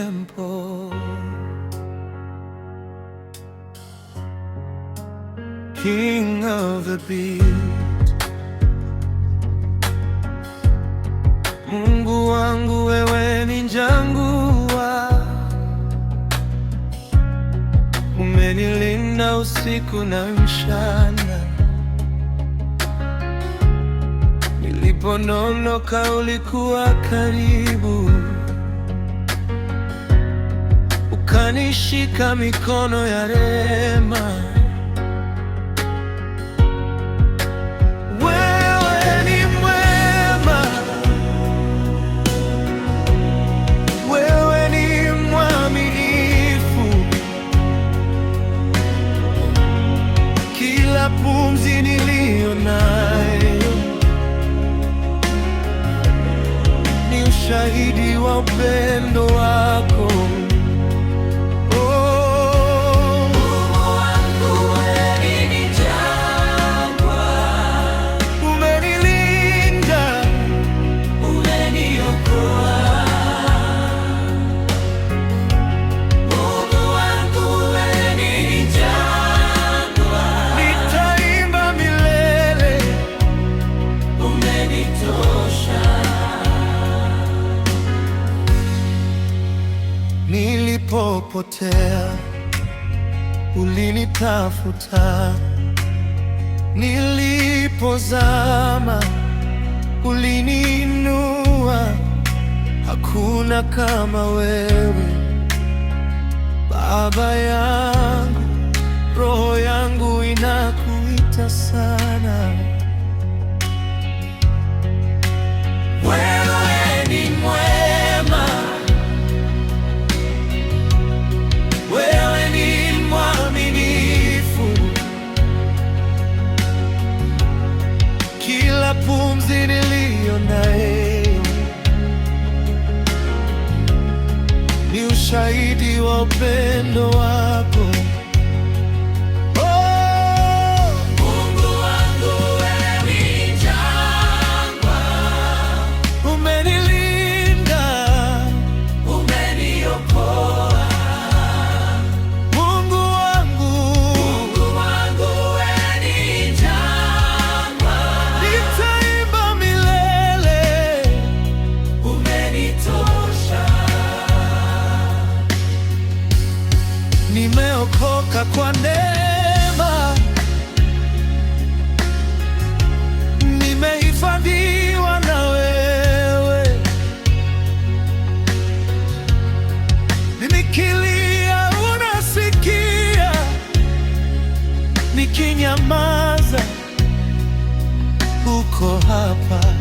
tempo. King of the beat. Mungu wangu, wewe ni jangwa, umenilinda usiku na mchana. Nilipoondoka ulikuwa karibu, ukanishika mikono ya rehema. Wewe ni mwema, wewe ni mwaminifu. Kila pumzi niliyo nayo ni ushahidi wa upendo wako. Nilipopotea ulinitafuta, nilipozama uliniinua. Hakuna kama wewe Baba yangu, roho yangu inakuita sana. Wewe ni mwema, wewe ni mwaminifu. Kila pumzi niliyo nayo ni ushahidi wa upendo wako. Nimeokoka kwa neema, nimehifadhiwa na wewe. Nikilia unasikia, nikinyamaza uko hapa.